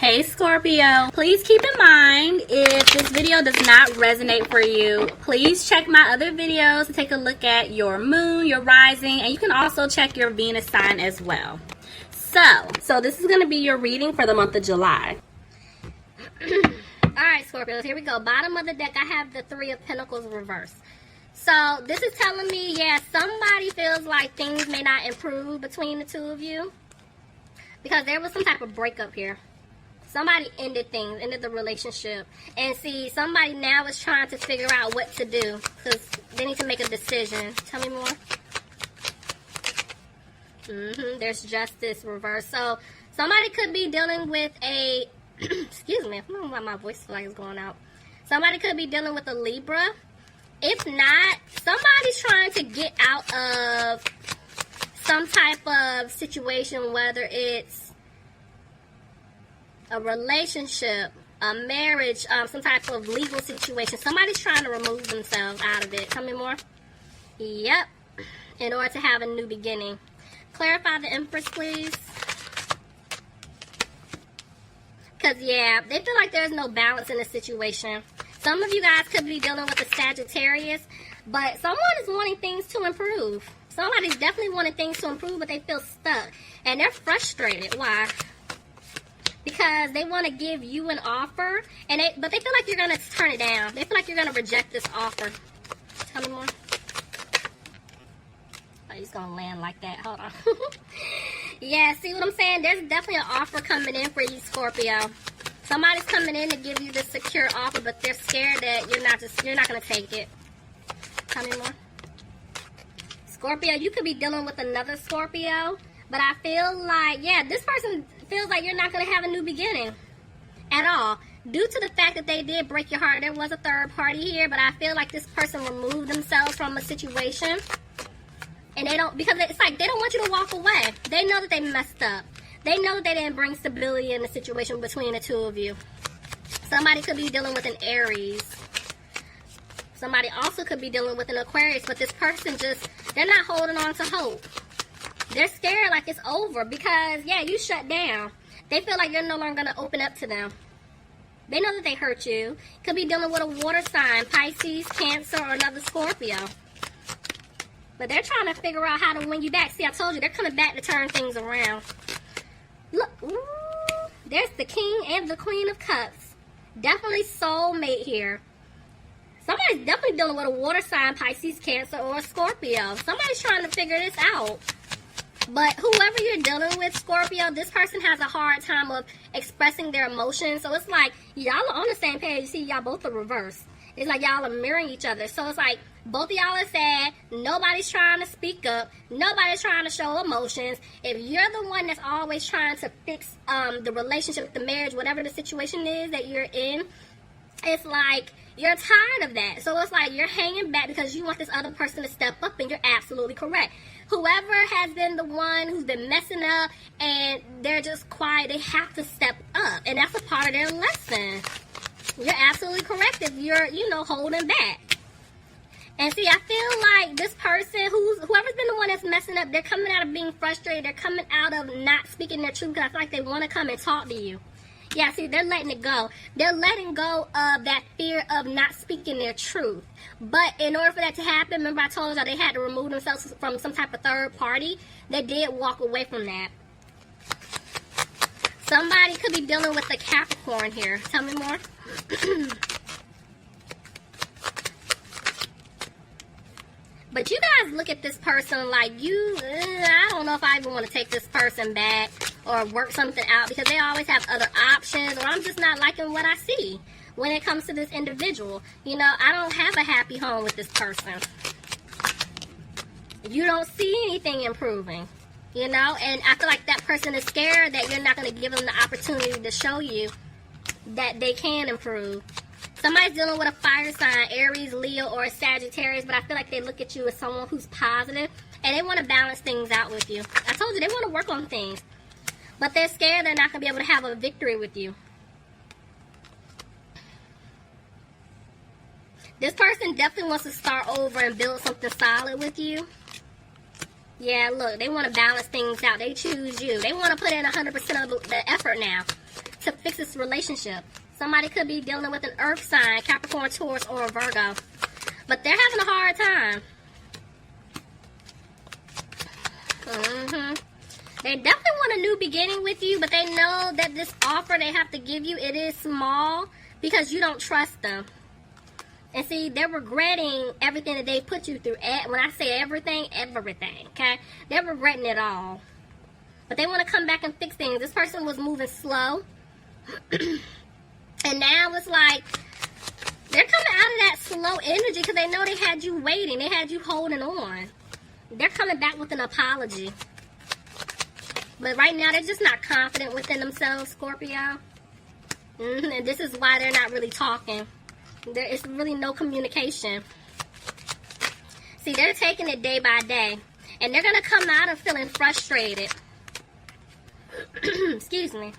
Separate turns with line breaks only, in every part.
Hey Scorpio, please keep in mind if this video does not resonate for you, please check my other videos to take a look at your moon, your rising, and you can also check your Venus sign as well. So this is going to be your reading for the month of July. Alright Scorpios, here we go. Bottom of the deck, I have the Three of Pentacles reversed. So this is telling me, yeah, somebody feels like things may not improve between the two of you. Because there was some type of breakup here. Somebody ended things, ended the relationship. And see, somebody now is trying to figure out what to do. Because they need to make a decision. Tell me more. There's justice reversed. So, somebody could be dealing with a... excuse me, I don't know why my voice feels like it's going out. Somebody could be dealing with a Libra. If not, somebody's trying to get out of some type of situation, whether it's a relationship, a marriage, some type of legal situation. Somebody's trying to remove themselves out of it. Tell me more. Yep. In order to have a new beginning. Clarify the Empress, please. Because, yeah, they feel like there's no balance in the situation. Some of you guys could be dealing with a Sagittarius, but someone is wanting things to improve. Somebody's definitely wanting things to improve, but they feel stuck. And they're frustrated. Why? Because they want to give you an offer, but they feel like you're going to turn it down. They feel like you're going to reject this offer. Tell me more. Oh, he's going to land like that. Hold on. Yeah, see what I'm saying? There's definitely an offer coming in for you, Scorpio. Somebody's coming in to give you this secure offer, but they're scared that you're not going to take it. Tell me more. Scorpio, you could be dealing with another Scorpio, but I feel like, yeah, this person feels like you're not going to have a new beginning at all. Due to the fact that they did break your heart, there was a third party here, but I feel like this person removed themselves from a situation. And they don't, because it's like they don't want you to walk away. They know that they messed up. They know that they didn't bring stability in the situation between the two of you. Somebody could be dealing with an Aries. Somebody also could be dealing with an Aquarius, but this person they're not holding on to hope. They're scared like it's over because, yeah, you shut down. They feel like you're no longer going to open up to them. They know that they hurt you. Could be dealing with a water sign, Pisces, Cancer, or another Scorpio. But they're trying to figure out how to win you back. See, I told you, they're coming back to turn things around. Look, ooh, there's the King and the Queen of Cups. Definitely soulmate here. Somebody's definitely dealing with a water sign, Pisces, Cancer, or a Scorpio. Somebody's trying to figure this out. But whoever you're dealing with, Scorpio, this person has a hard time of expressing their emotions. So it's like, y'all are on the same page. You see, y'all both are reversed. It's like y'all are mirroring each other. So it's like, both of y'all are sad. Nobody's trying to speak up. Nobody's trying to show emotions. If you're the one that's always trying to fix the relationship, the marriage, whatever the situation is that you're in, it's like you're tired of that. So it's like you're hanging back because you want this other person to step up, and you're absolutely correct. Whoever has been the one who's been messing up and they're just quiet, they have to step up. And that's a part of their lesson. You're absolutely correct if you're, holding back. And see, I feel like this person, whoever's been the one that's messing up, they're coming out of being frustrated. They're coming out of not speaking their truth because I feel like they want to come and talk to you. Yeah, see, they're letting it go. They're letting go of that fear of not speaking their truth. But in order for that to happen, remember I told you they had to remove themselves from some type of third party. They did walk away from that. Somebody could be dealing with a Capricorn here. Tell me more. But you guys look at this person like I don't know if I even want to take this person back or work something out because they always have other options, or I'm just not liking what I see when it comes to this individual. I don't have a happy home with this person. You don't see anything improving, and I feel like that person is scared that you're not going to give them the opportunity to show you that they can improve. Somebody's dealing with a fire sign, Aries, Leo, or Sagittarius, but I feel like they look at you as someone who's positive, and they want to balance things out with you. I told you, they want to work on things, but they're scared they're not going to be able to have a victory with you. This person definitely wants to start over and build something solid with you. Yeah, look, they want to balance things out. They choose you. They want to put in 100% of the effort now. to fix this relationship. Somebody could be dealing with an earth sign, Capricorn, Taurus, or a Virgo. But they're having a hard time. They definitely want a new beginning with you, but they know that this offer they have to give you, it is small because you don't trust them. And see, they're regretting everything that they put you through. When I say everything, okay? They're regretting it all. But they want to come back and fix things. This person was moving slow. And now it's like they're coming out of that slow energy because they know they had you waiting. They had you holding on. They're coming back with an apology. But right now, they're just not confident within themselves, Scorpio. And this is why they're not really talking. There is really no communication. See, they're taking it day by day. And they're going to come out of feeling frustrated. Excuse me.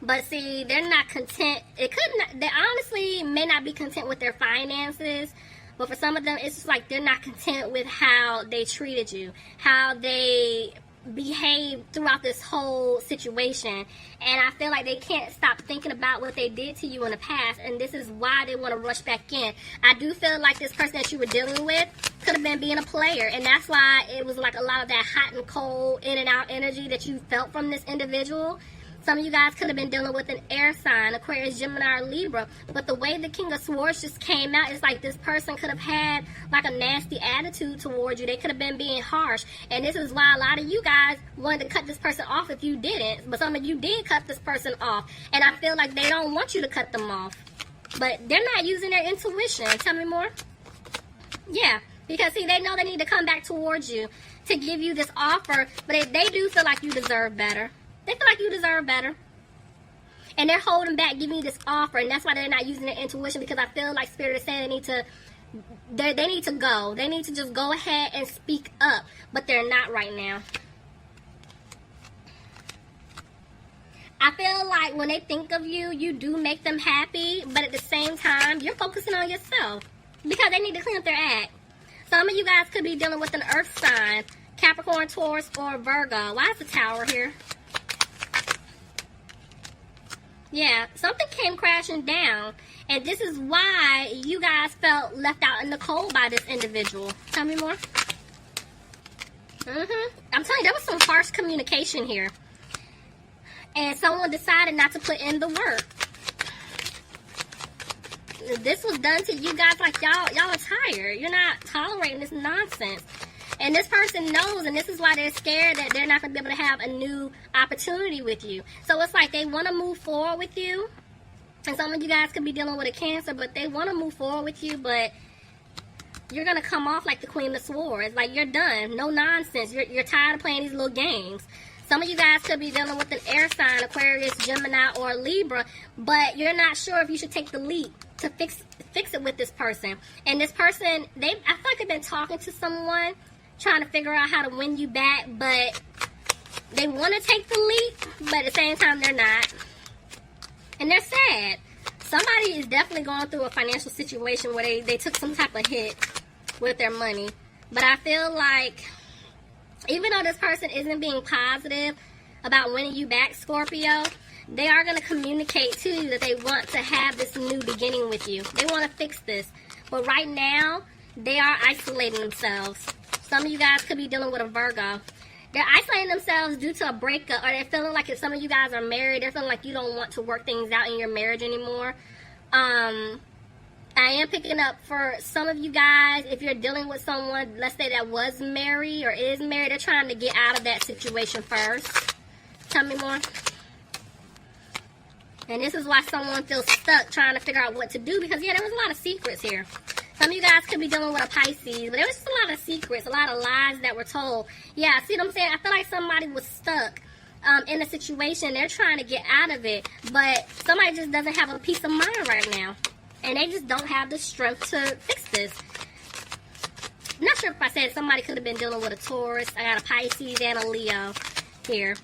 But see, they're not content. They honestly may not be content with their finances. But for some of them, it's just like they're not content with how they treated you. How they behaved throughout this whole situation. And I feel like they can't stop thinking about what they did to you in the past. And this is why they want to rush back in. I do feel like this person that you were dealing with could have been being a player. And that's why it was like a lot of that hot and cold, in and out energy that you felt from this individual. Some of you guys could have been dealing with an air sign, Aquarius, Gemini, or Libra. But the way the King of Swords just came out, it's like this person could have had like a nasty attitude towards you. They could have been being harsh. And this is why a lot of you guys wanted to cut this person off if you didn't. But some of you did cut this person off. And I feel like they don't want you to cut them off. But they're not using their intuition. Tell me more. Yeah. Because, see, they know they need to come back towards you to give you this offer. But they do feel like you deserve better. They feel like you deserve better. And they're holding back giving you this offer. And that's why they're not using their intuition. Because I feel like Spirit is saying they need to go. They need to just go ahead and speak up. But they're not right now. I feel like when they think of you, you do make them happy. But at the same time, you're focusing on yourself. Because they need to clean up their act. Some of you guys could be dealing with an earth sign. Capricorn, Taurus, or Virgo. Why is the Tower here? Yeah, something came crashing down. And this is why you guys felt left out in the cold by this individual. Tell me more. I'm telling you, there was some harsh communication here. And someone decided not to put in the work. This was done to you guys like y'all are tired. You're not tolerating this nonsense. And this person knows, and this is why they're scared that they're not going to be able to have a new opportunity with you. So it's like they want to move forward with you. And some of you guys could be dealing with a Cancer, but they want to move forward with you, but you're going to come off like the Queen of Swords. Like, you're done. No nonsense. You're tired of playing these little games. Some of you guys could be dealing with an air sign, Aquarius, Gemini, or Libra, but you're not sure if you should take the leap to fix it with this person. And this person, I feel like they've been talking to someone, trying to figure out how to win you back, but they want to take the leap, but at the same time, they're not. And they're sad. Somebody is definitely going through a financial situation where they took some type of hit with their money. But I feel like, even though this person isn't being positive about winning you back, Scorpio, they are going to communicate to you that they want to have this new beginning with you. They want to fix this. But right now, they are isolating themselves. Some of you guys could be dealing with a Virgo. They're isolating themselves due to a breakup, or they're feeling like if some of you guys are married, they're feeling like you don't want to work things out in your marriage anymore. I am picking up for some of you guys, if you're dealing with someone, let's say that was married or is married, they're trying to get out of that situation first. Tell me more. And this is why someone feels stuck trying to figure out what to do, because, yeah, there was a lot of secrets here. Some of you guys could be dealing with a Pisces, but there was just a lot of secrets, a lot of lies that were told. Yeah, see what I'm saying? I feel like somebody was stuck in a situation. They're trying to get out of it, but somebody just doesn't have a peace of mind right now. And they just don't have the strength to fix this. I'm not sure if I said somebody could have been dealing with a Taurus. I got a Pisces and a Leo here.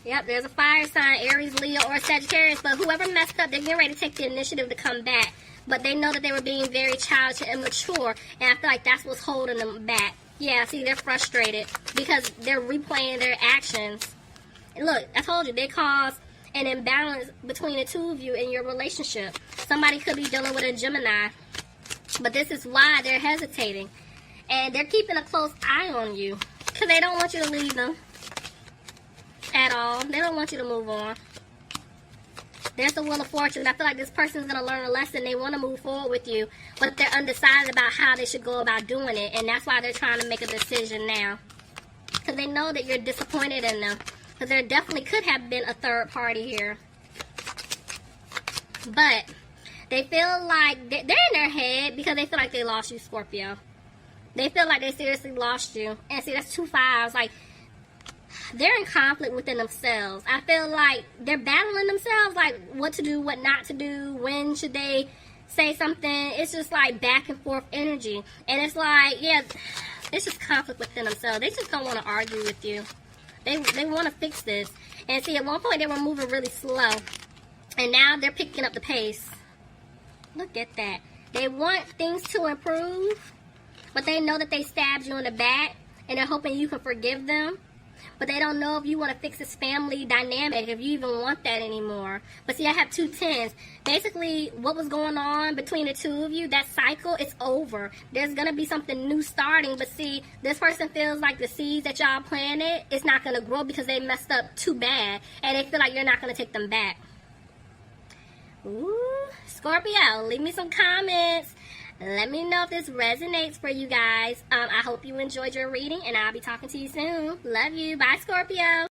Yep, there's a fire sign, Aries, Leo, or Sagittarius. But whoever messed up, they're getting ready to take the initiative to come back. But they know that they were being very childish and immature. And I feel like that's what's holding them back. Yeah, see, they're frustrated because they're replaying their actions. And look, I told you, they caused an imbalance between the two of you in your relationship. Somebody could be dealing with a Gemini, but this is why they're hesitating. And they're keeping a close eye on you because they don't want you to leave them at all. They don't want you to move on. There's the Wheel of Fortune. I feel like this person's going to learn a lesson. They want to move forward with you, but they're undecided about how they should go about doing it. And that's why they're trying to make a decision now. Because they know that you're disappointed in them. Because there definitely could have been a third party here. But they feel like they're in their head because they feel like they lost you, Scorpio. They feel like they seriously lost you. And see, that's 2 5s. Like, they're in conflict within themselves. I feel like they're battling themselves, like what to do, what not to do, when should they say something. It's just like back and forth energy. And it's like, yeah, it's just conflict within themselves. They just don't want to argue with you. They want to fix this. And see, at one point they were moving really slow. And now they're picking up the pace. Look at that. They want things to improve, but they know that they stabbed you in the back. And they're hoping you can forgive them. But they don't know if you want to fix this family dynamic, if you even want that anymore. But see, I have 2 10s. Basically, what was going on between the two of you, that cycle, it's over. There's going to be something new starting. But see, this person feels like the seeds that y'all planted, it's not going to grow because they messed up too bad. And they feel like you're not going to take them back. Ooh, Scorpio, leave me some comments. Let me know if this resonates for you guys. I hope you enjoyed your reading, and I'll be talking to you soon. Love you. Bye, Scorpio.